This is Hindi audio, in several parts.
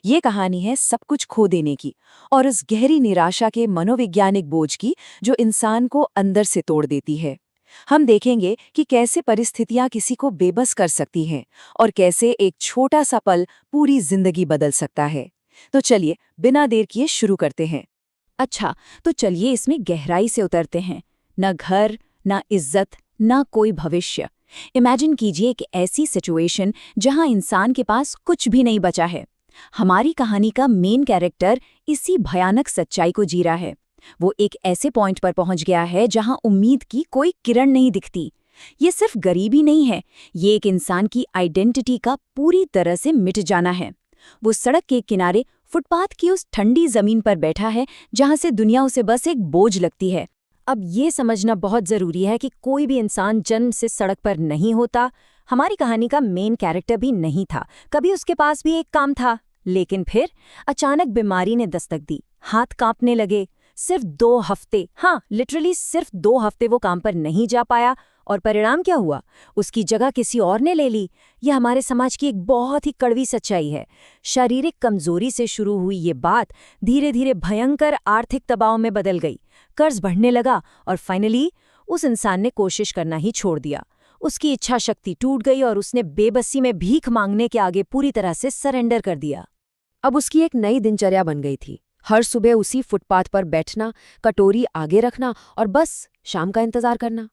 ये कहानी है सब कुछ खो देने की और उस गहरी निराशा के मनोवैज्ञानिक बोझ की जो इंसान को अंदर से तोड़ देती है। हम देखेंगे कि कैसे परिस्थितियां किसी को बेबस कर सकती हैं और कैसे एक छोटा सा पल पूरी जिंदगी बदल सकता है। तो चलिए बिना देर किए शुरू करते हैं। अच्छा, तो चलिए इसमें गहराई से उतरते हैं। न घर, न इज्जत, न कोई भविष्य। इमेजिन कीजिए एक ऐसी सिचुएशन जहां इंसान के पास कुछ भी नहीं बचा है। हमारी कहानी का मेन कैरेक्टर इसी भयानक सच्चाई को जी रहा है। वो एक ऐसे पॉइंट पर पहुंच गया है जहां उम्मीद की कोई किरण नहीं दिखती। ये सिर्फ गरीबी नहीं है, ये एक इंसान की आइडेंटिटी का पूरी तरह से मिट जाना है। वो सड़क के किनारे फुटपाथ की उस ठंडी जमीन पर बैठा है जहां से दुनिया उसे बस एक बोझ लगती है। अब ये समझना बहुत जरूरी है कि कोई भी इंसान जन्म से सड़क पर नहीं होता। हमारी कहानी का मेन कैरेक्टर भी नहीं था, कभी उसके पास भी एक काम था, लेकिन फिर अचानक बीमारी ने दस्तक दी, हाथ कांपने लगे। सिर्फ 2 हफ्ते, हाँ लिटरली सिर्फ 2 हफ्ते वो काम पर नहीं जा पाया, और परिणाम क्या हुआ? उसकी जगह किसी और ने ले ली। यह हमारे समाज की एक बहुत ही कड़वी सच्चाई है। शारीरिक कमजोरी से शुरू हुई ये बात धीरे धीरे भयंकर आर्थिक दबाव में बदल गई। कर्ज बढ़ने लगा और फाइनली उस इंसान ने कोशिश करना ही छोड़ दिया। उसकी इच्छा शक्ति टूट गई और उसने बेबसी में भीख मांगने के आगे पूरी तरह से सरेंडर कर दिया। अब उसकी एक नई दिनचर्या बन गई थी। हर सुबह उसी फुटपाथ पर बैठना, कटोरी आगे रखना और बस शाम का इंतजार करना।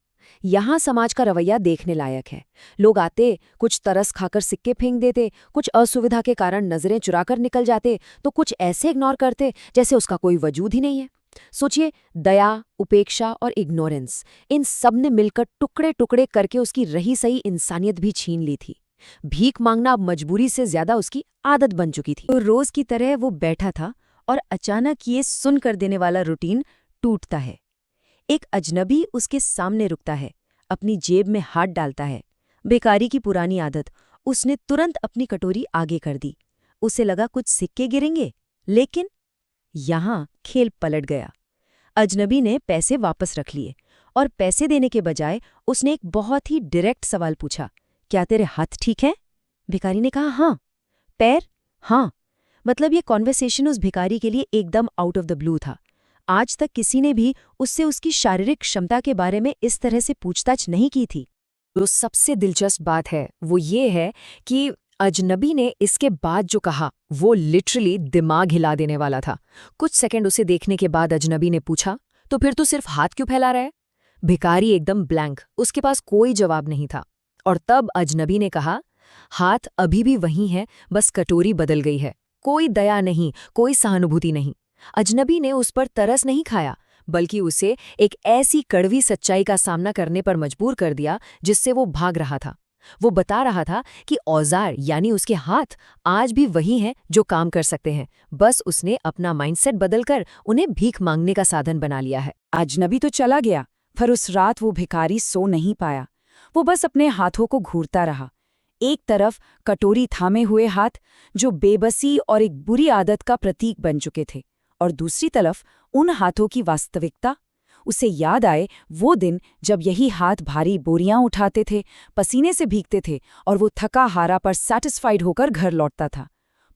यहाँ समाज का रवैया देखने लायक है। लोग आते, कुछ तरस खाकर सिक्के फेंक देते, कुछ असुविधा के कारण नजरें चुराकर निकल जाते, तो कुछ ऐसे इग्नोर करते जैसे उसका कोई वजूद ही नहीं है। सोचिए, दया, उपेक्षा और इग्नोरेंस, इन सब ने मिलकर टुकड़े टुकड़े करके उसकी रही सही इंसानियत भी छीन ली थी। भीख मांगना अब मजबूरी से ज्यादा उसकी आदत बन चुकी थी। तो रोज की तरह वो बैठा था और अचानक ये सुन कर देने वाला रूटीन टूटता है। एक अजनबी उसके सामने रुकता है, अपनी जेब में हाथ डालता है। भिखारी की पुरानी आदत, उसने तुरंत अपनी कटोरी आगे कर दी। उसे लगा कुछ सिक्के गिरेंगे, लेकिन यहाँ खेल पलट गया। अजनबी ने पैसे वापस रख लिए और पैसे देने के बजाय उसने एक बहुत ही डायरेक्ट सवाल पूछा, क्या तेरे हाथ ठीक हैं? भिखारी ने कहा हाँ। पैर? हाँ। मतलब ये कॉन्वर्सेशन उस भिखारी के लिए एकदम आउट ऑफ द ब्लू था। आज तक किसी ने भी उससे उसकी शारीरिक क्षमता के बारे में इस तरह से पूछताछ नहीं की थी। जो सबसे दिलचस्प बात है वो ये है कि अजनबी ने इसके बाद जो कहा वो लिटरली दिमाग हिला देने वाला था। कुछ सेकंड उसे देखने के बाद अजनबी ने पूछा, तो फिर तू सिर्फ हाथ क्यों फैला रहा है? भिखारी एकदम ब्लैंक, उसके पास कोई जवाब नहीं था। और तब अजनबी ने कहा, हाथ अभी भी वही है, बस कटोरी बदल गई है। कोई दया नहीं, कोई सहानुभूति नहीं। अजनबी ने उस पर तरस नहीं खाया, बल्कि उसे एक ऐसी कड़वी सच्चाई का सामना करने पर मजबूर कर दिया जिससे वो भाग रहा था। वो बता रहा था कि औजार यानी उसके हाथ आज भी वही हैं जो काम कर सकते हैं, बस उसने अपना माइंडसेट बदलकर उन्हें भीख मांगने का साधन बना लिया है। अजनबी तो चला गया, पर उस रात वो भिखारी सो नहीं पाया। वो बस अपने हाथों को घूरता रहा। एक तरफ कटोरी थामे हुए हाथ, जो बेबसी और एक बुरी आदत का प्रतीक बन चुके थे, और दूसरी तरफ उन हाथों की वास्तविकता। उसे याद आए वो दिन जब यही हाथ भारी बोरियां उठाते थे, पसीने से भीगते थे और वो थका हारा पर सैटिस्फाइड होकर घर लौटता था।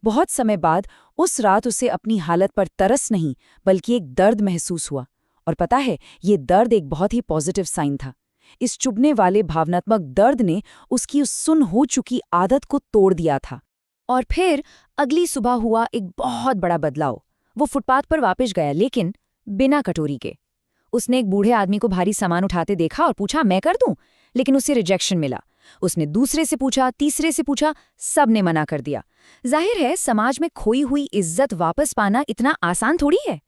बहुत समय बाद उस रात उसे अपनी हालत पर तरस नहीं बल्कि एक दर्द महसूस हुआ। और पता है, ये दर्द एक बहुत ही पॉजिटिव साइन था। इस चुभने वाले भावनात्मक दर्द ने उसकी उस सुन हो चुकी आदत को तोड़ दिया था। और फिर अगली सुबह हुआ एक बहुत बड़ा बदलाव। वो फुटपाथ पर वापस गया, लेकिन बिना कटोरी के। उसने एक बूढ़े आदमी को भारी सामान उठाते देखा और पूछा, मैं कर दूं? लेकिन उसे रिजेक्शन मिला। उसने दूसरे से पूछा, तीसरे से पूछा, सब ने मना कर दिया। जाहिर है, समाज में खोई हुई इज्जत वापस पाना इतना आसान थोड़ी है।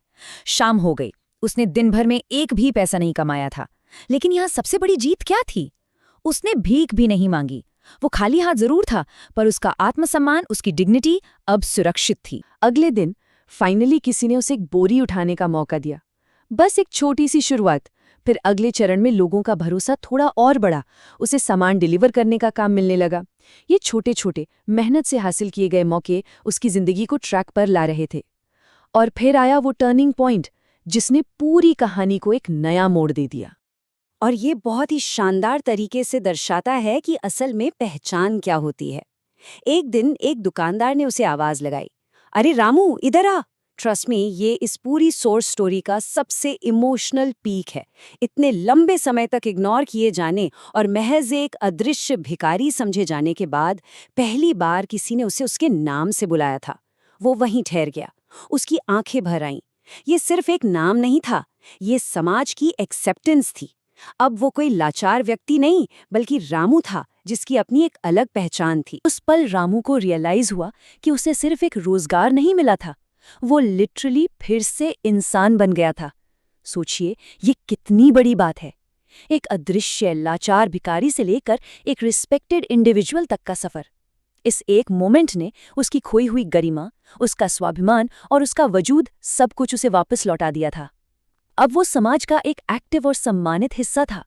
शाम हो गई, उसने दिन भर में एक भी पैसा नहीं कमाया था। लेकिन यहाँ सबसे बड़ी जीत क्या थी? उसने भीख भी नहीं मांगी। वो खाली हाथ जरूर था, पर उसका आत्मसम्मान, उसकी डिग्निटी अब सुरक्षित थी। अगले दिन फाइनली किसी ने उसे एक बोरी उठाने का मौका दिया। बस एक छोटी सी शुरुआत। फिर अगले चरण में लोगों का भरोसा थोड़ा और बढ़ा। उसे सामान डिलीवर करने का काम मिलने लगा। ये छोटे छोटे मेहनत से हासिल किए गए मौके उसकी जिंदगी को ट्रैक पर ला रहे थे। और फिर आया वो टर्निंग पॉइंट जिसने पूरी कहानी को एक नया मोड़ दे दिया। और ये बहुत ही शानदार तरीके से दर्शाता है कि असल में पहचान क्या होती है। एक दिन एक दुकानदार ने उसे आवाज लगाई, अरे रामू, इधर आ। ट्रस्ट मी, ये इस पूरी सोर्स स्टोरी का सबसे इमोशनल पीक है। इतने लंबे समय तक इग्नोर किए जाने और महज एक अदृश्य भिखारी समझे जाने के बाद पहली बार किसी ने उसे उसके नाम से बुलाया था। वो वहीं ठहर गया, उसकी आंखें भर आईं। ये सिर्फ एक नाम नहीं था, ये समाज की एक्सेप्टेंस थी। अब वो कोई लाचार व्यक्ति नहीं, बल्कि रामू था, जिसकी अपनी एक अलग पहचान थी। उस पल रामू को रियलाइज हुआ कि उसे सिर्फ एक रोजगार नहीं मिला था, वो लिटरली फिर से इंसान बन गया था। सोचिए, ये कितनी बड़ी बात है। एक अदृश्य लाचार भिखारी से लेकर एक रिस्पेक्टेड इंडिविजुअल तक का सफर। इस एक मोमेंट ने उसकी खोई हुई गरिमा, उसका स्वाभिमान और उसका वजूद सब कुछ उसे वापस लौटा दिया था। अब वो समाज का एक एक्टिव और सम्मानित हिस्सा था।